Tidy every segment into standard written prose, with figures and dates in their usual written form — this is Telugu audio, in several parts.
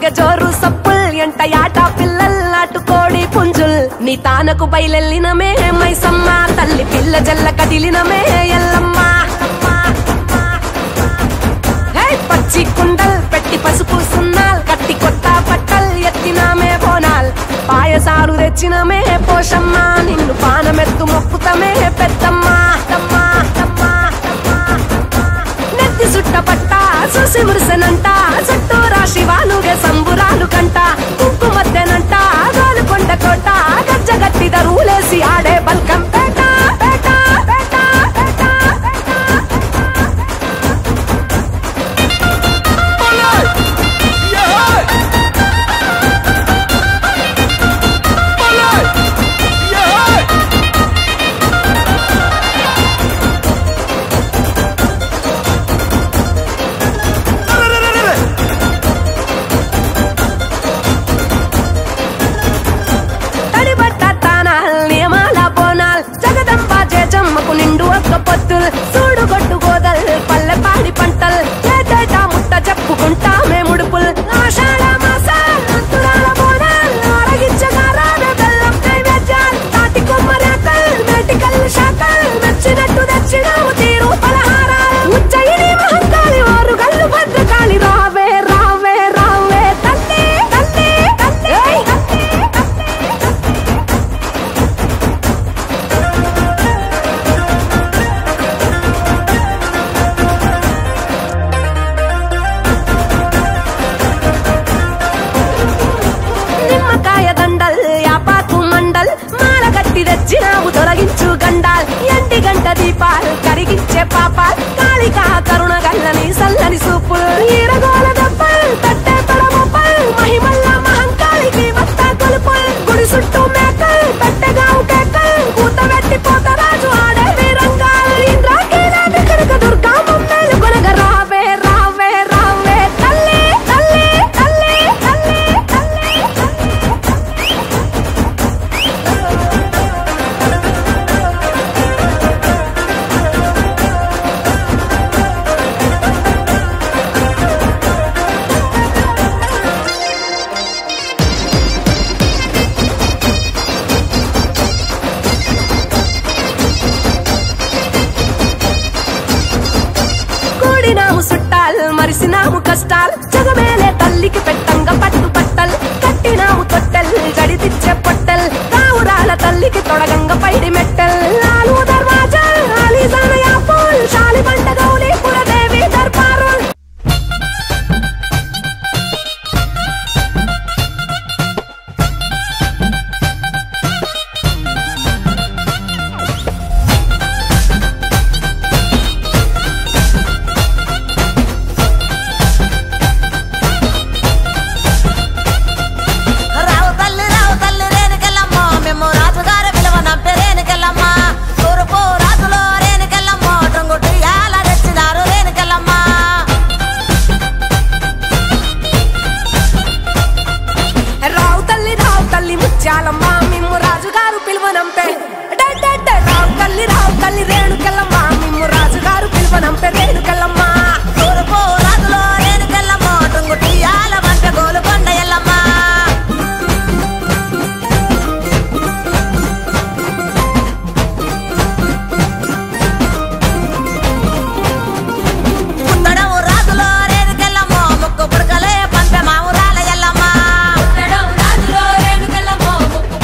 మోగే జోరు సప్పుల్ ఎంట యాట పిల్లల్ నాటుకోడి పుంజుల్ నీ తానకు బయలెల్లినమే మైసమ్మ తల్లి పిల్ల జల్ల కదిలినమే ఎల్లమ్మ పచ్చి కుండల్ పెట్టి పసుపు సున్నాల్ కట్టి కొత్త పట్టల్ ఎత్తినామే బోనాల్ పాయసారు తెచ్చినమే పోషమ్మ నిన్ను పానమెత్తు మొక్కుతమే పెద్దమ్మ నెత్తి సుట్ట పట్ట చూసి మురిసెనంట చుట్టూరా శివాలుగే సంబురాలు కంట కుంకుమద్దెనంట గోలుకొండ కోట గజ్జగట్టి దరువులేసి ఆడే బల్కం పేట పేట పేట నిండు ఒక్క పొత్తుల్ సూడు గొట్టు గోదల్ పల్లె పాడి పంటల్ ఏటేటా ముట్ట చెప్పుకుంటా మేముడుపుల్ ఆషాఢ మాసాల్ అంతురాల బోనాల్ ఆరగించగారానే బెల్లం నైవేద్యాల్ తాటి కొమ్మరేకల్ మేటికల్ శాకల్ మెచ్చినట్టు తెచ్చినావు తీరు పలహారాల్ ఉజ్జయిని మహంకాళి వారు గల్లు భద్రకాళి రావే రావే రావే తల్లి తల్లి తల్లి తెచ్చినావు తొలగించు గండాల్ ఎండి గంట దీపాల్ కరిగించే పాపాల్ కాళికా కరుణ గల్లని సల్లని సూపుల్ ఈరగోల దప్పల్ తట్టే పడమప్పల్ మహిమల్ల మహంకాళికి వత్త కొలుపుల్ గుడి చుట్టూ మేకల్ పెట్టెగావు కేకల్ కూత వెట్టి పోతరాజు ఆడే వీరంగాల్ ఇంద్రాకీలాది కనక దుర్గా మమ్మేలు కొనగ రావే రావే రావే తల్లి తల్లి తల్లి తల్లి తల్లి సుట్టాల్ మరిసినాము కష్టాల్ జగమేలే తల్లికి పెట్టంగా పట్టు పట్టల్ కట్టినాము తొట్టెల్ జడితిచ్చే పొట్టెల్ కావురాల తల్లికి తొడగంగ పైడి మెట్టెల్ లాలు దర్వాజా ఆలీజాన యాపూల్ శాలి బంట గౌలి పురదేవి దర్బారుల్ ముత్యాలమ్మ మిమ్ము రాజుగారు పిలువనంపే రావు తల్లి రేణుకెళ్ళమ్మ మిమ్ము రాజుగారు పిలువనంపే రేణుకెళ్ళమ్మ తూర్పు రాజులో రేణుకెళ్ళమ్మ టుంగుటియాల వంట గోలుకొండ ఎల్లమ్మ పుత్తడవు రాజులో రేణుకెళ్ళమ్మ ముక్కు పుడకలే పంపె మావురాల ఎల్లమ్మ పుత్తడవు రాజులో రేణుకెళ్ళమ్మ ముక్కు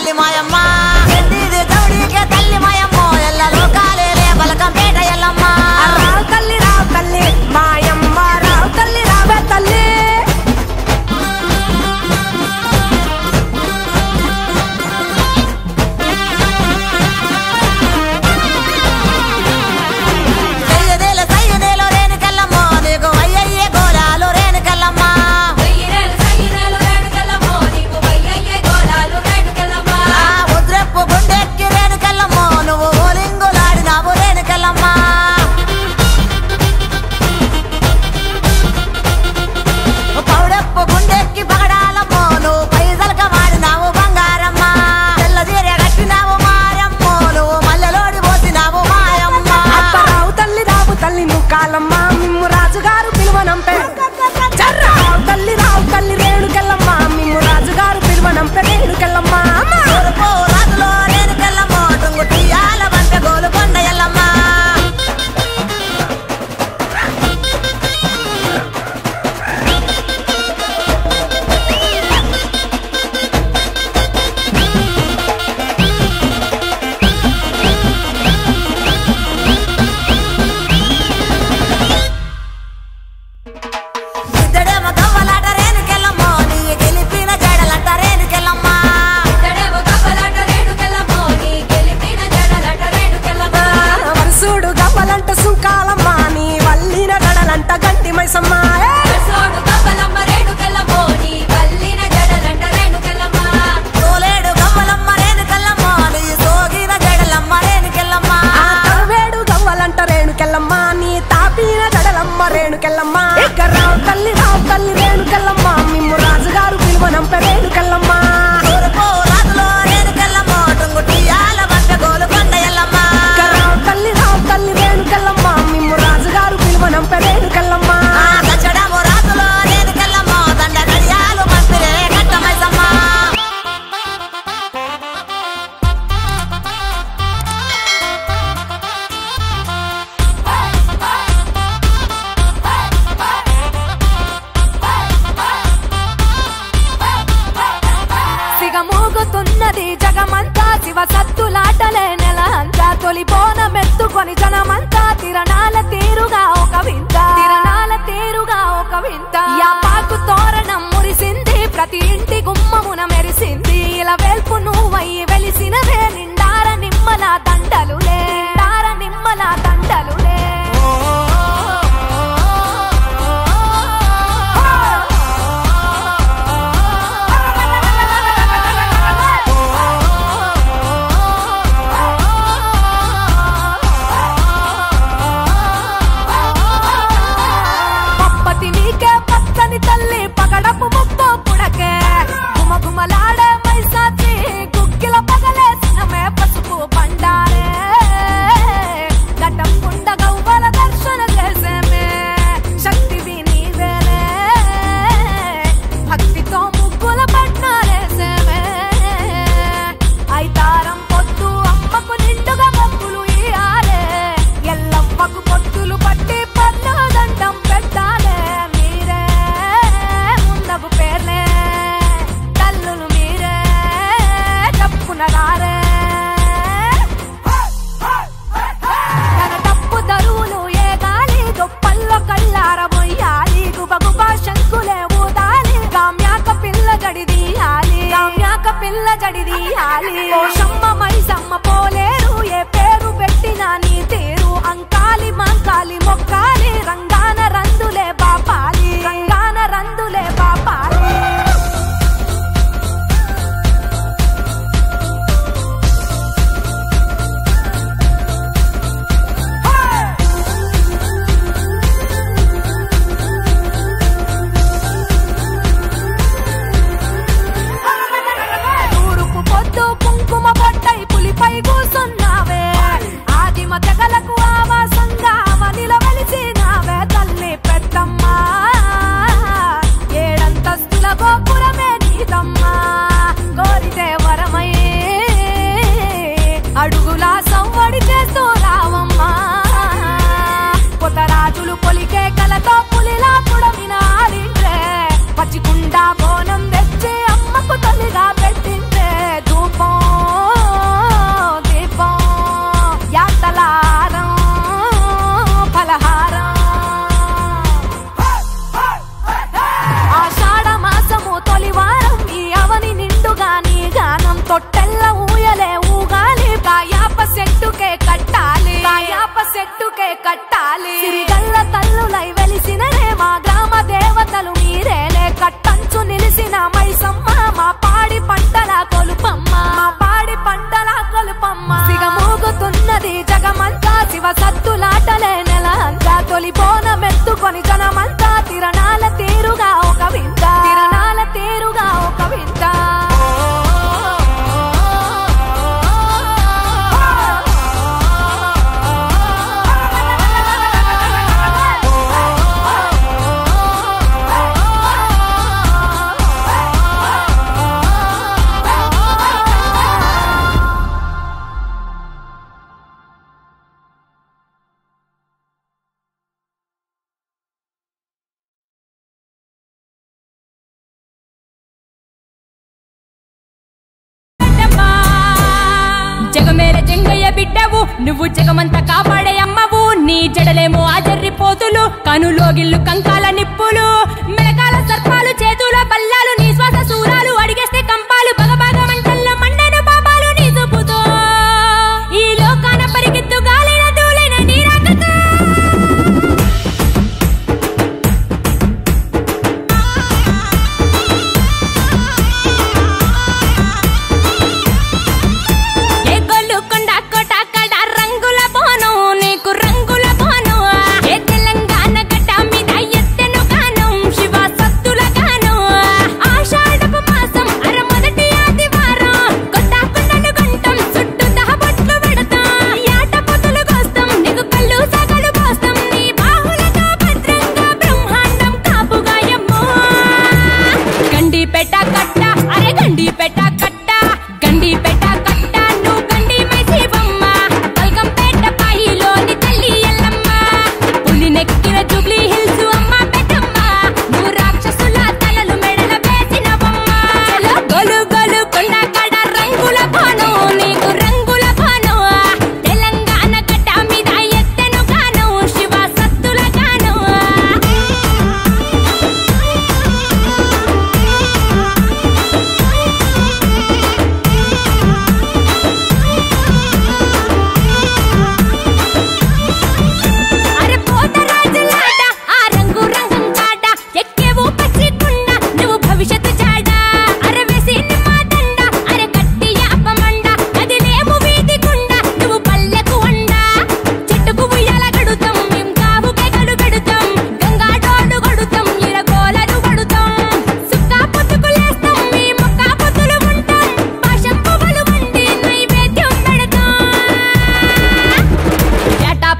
తల్లి మాయమ్మ ఎండిది దౌడికే తల్లి మాయమ్మ ఎల్ల లోకాలే బలకంపేట ఎల్లమ్మ రావు తల్లి మాయమ్మ రావు తల్లి రావే తల్లి పచ్చికుండా బోనం తెచ్చి అమ్మకు తల్లిగా పెట్టిందే ధూపం అమ్మవు నువ్వు జగమంతా కాపాడే అమ్మవు నీ జడలేమో ఆజర్రిపోతులు కనులోగిల్లు కంకాల నిప్పులు మెలకాల సర్పాలు చేతుల బల్లాలు నీ శ్వాస సూరాలు అడిగేస్తే కంపాలు బగబాగ మంటల్లో మండను పాపాలు నీ చూపుతో ఈ లోకాన పరిగెత్తు గాలిన దూలైన నీ రాకతో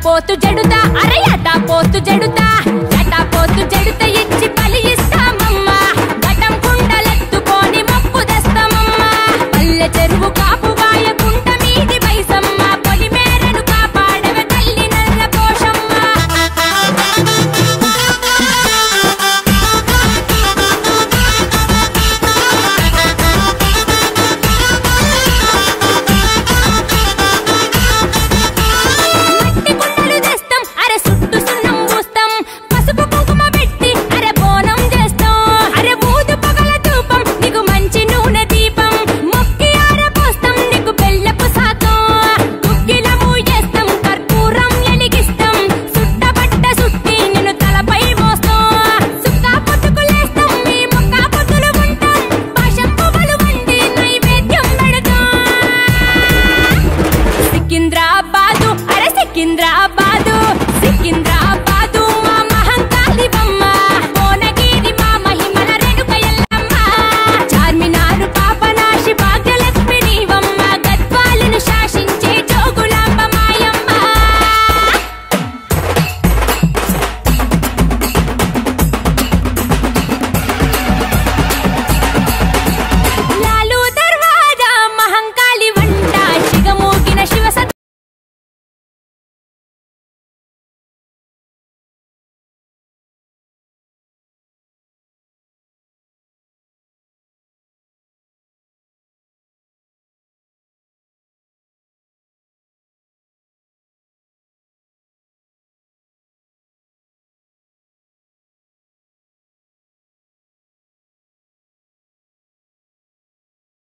పోతు జడుతా అరే అటా పోతు జడుతా